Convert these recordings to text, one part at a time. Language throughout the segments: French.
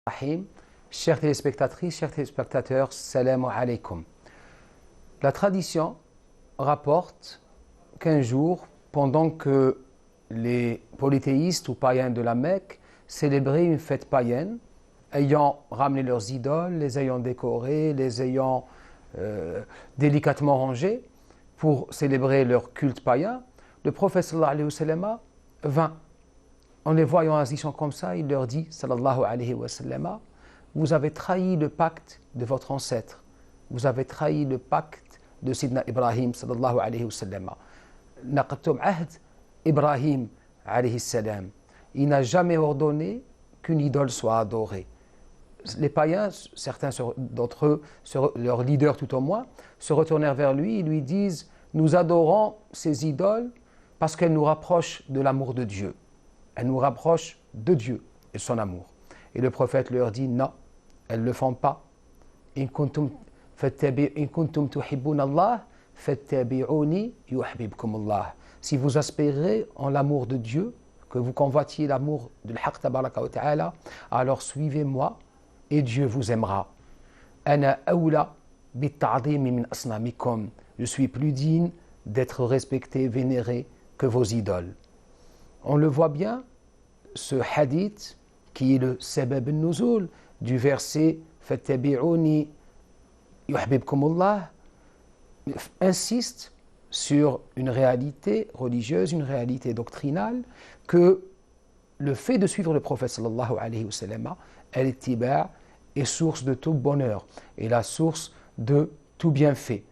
Rahim. Chères téléspectatrices, chers téléspectateurs, salam alaikum. La tradition rapporte qu'un jour, pendant que les polythéistes ou païens de la Mecque célébraient une fête païenne, ayant ramené leurs idoles, les ayant décorées, les ayant délicatement rangées pour célébrer leur culte païen, le prophète sallallahu alayhi wa sallam vint. En les voyant agissant comme ça, il leur dit, sallallahu alayhi wa sallam, vous avez trahi le pacte de votre ancêtre. Vous avez trahi le pacte de Sidna Ibrahim, sallallahu alayhi wa sallam. Naqtum ahd Ibrahim, alayhi salam. Il n'a jamais ordonné qu'une idole soit adorée. Les païens, certains d'entre eux, leurs leaders tout au moins, se retournèrent vers lui et lui disent, nous adorons ces idoles parce qu'elles nous rapprochent de l'amour de Dieu. Elles nous rapprochent de Dieu et son amour. Et le prophète leur dit, non, elles ne le font pas. In kuntum tuhibbuna Allah, fattabi'uni yuhbibkum Allah. Si vous aspirez en l'amour de Dieu, que vous convoitiez l'amour de l'Haq tabaraka wa ta'ala, alors suivez-moi et Dieu vous aimera. Ana awla bitta'dhimi min asnamikum. Je suis plus digne d'être respecté, vénéré que vos idoles. On le voit bien, ce hadith, qui est le sabab al-nuzul du verset « Fattabi'uni yuhbibkumullah » insiste sur une réalité religieuse, une réalité doctrinale, que le fait de suivre le prophète sallallahu alayhi wa sallam, al-ittiba' est source de tout bonheur et la source de tout bienfait.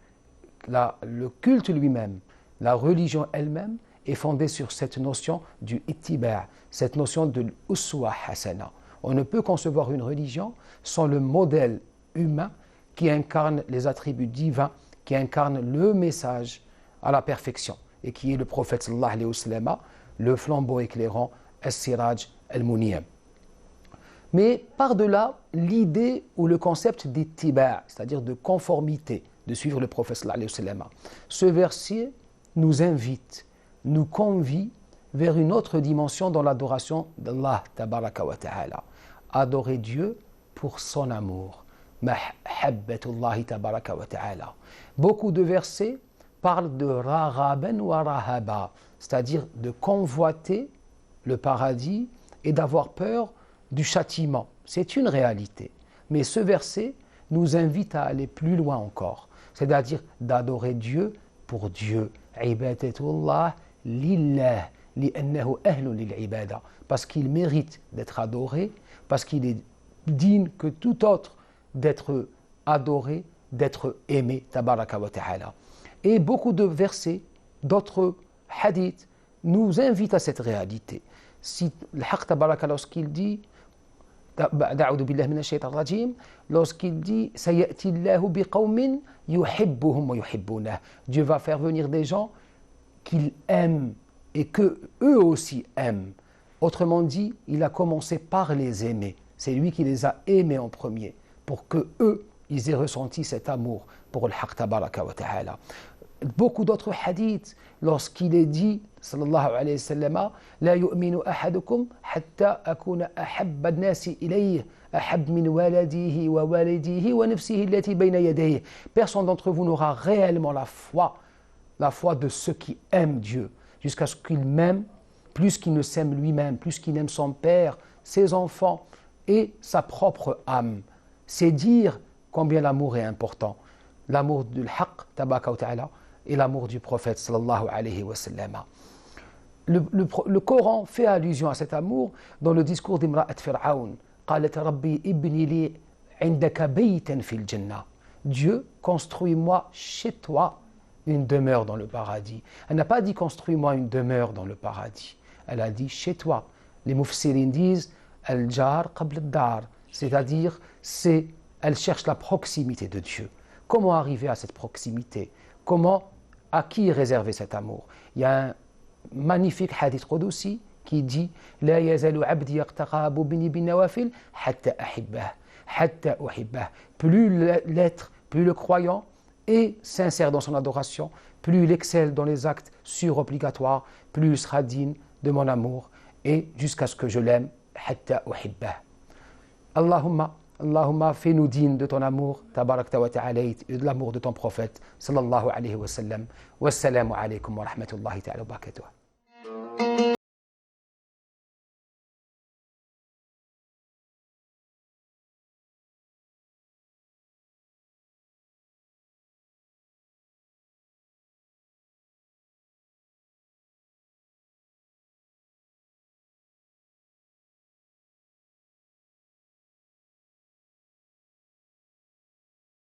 Le culte lui-même, la religion elle-même, est fondée sur cette notion du ittiba', cette notion de l'uswa hasana. On ne peut concevoir une religion sans le modèle humain qui incarne les attributs divins, qui incarne le message à la perfection, et qui est le prophète sallallahu alayhi wa sallam, le flambeau éclairant, as-siraj al-muniyam. Mais par-delà l'idée ou le concept d'ittiba', c'est-à-dire de conformité, de suivre le prophète sallallahu alayhi wa sallam, ce verset nous invite, nous convie vers une autre dimension dans l'adoration d'Allah tabaraka wa ta'ala. Adorer Dieu pour son amour. Mahabbatullahi tabaraka wa ta'ala. Beaucoup de versets parlent de raghaban wa rahaba, c'est-à-dire de convoiter le paradis et d'avoir peur du châtiment. C'est une réalité. Mais ce verset nous invite à aller plus loin encore, c'est-à-dire d'adorer Dieu pour Dieu. Ibadatullah lillah, li'annahu ahlun lil'ibada, parce qu'il mérite d'être adoré, parce qu'il est digne que tout autre d'être adoré, d'être aimé, tabaraka wa ta'ala. Et beaucoup de versets, d'autres hadiths, nous invitent à cette réalité. Si le Haqq tabaraka, lorsqu'il dit, da'udhu billahi minash shaitan rajim, lorsqu'il dit sayati Allahu biqawmin yuhibbuhum wa yuhibbunah, Dieu va faire venir des gens qu'il aime et que eux aussi aiment. Autrement dit, il a commencé par les aimer. C'est lui qui les a aimés en premier, pour que eux, ils aient ressenti cet amour pour le Haqq tabaraka wa ta'ala. Beaucoup d'autres hadiths, lorsqu'il est dit, sallallahu alayhi wa sallam, la yu'minu ahadukum hatta akuna ahabba an-nasi ilayhi ahab min waladihi wa walidihi wa nafsihi allati bayna yadayhi. Personne d'entre vous n'aura réellement la foi de ceux qui aiment Dieu, jusqu'à ce qu'il m'aime plus qu'il ne s'aime lui-même, plus qu'il aime son père, ses enfants et sa propre âme. C'est dire combien l'amour est important. L'amour du Haqq tabaraka wa ta'ala et l'amour du prophète sallallahu alayhi wa sallam. Le Coran fait allusion à cet amour dans le discours d'Imra'at Fir'aun. قالت ربي ابني لي عندك بيتا في الجنة. Dieu, construis-moi chez toi une demeure dans le paradis. Elle n'a pas dit construis-moi une demeure dans le paradis. Elle a dit chez toi. Les mufassirin disent al-jar qabl ad-dar, c'est-à-dire elle cherche la proximité de Dieu. Comment arriver à cette proximité? À qui réserver cet amour? Il y a un magnifique hadith qudsi qui dit La yazalu abdi yaqtaqabu bini bin nawafil hatta uhibbah. Plus l'être, plus le croyant est sincère dans son adoration, plus il excelle dans les actes surobligatoires, plus il sera digne de mon amour et jusqu'à ce que je l'aime hatta uhibbah. Allahumma, fais-nous dignes de ton amour, tabarakta wa ta'ala, et de l'amour de ton prophète, sallallahu alayhi wa sallam. Wassalamu alaykum wa rahmatullahi ta'ala wa barakatuh.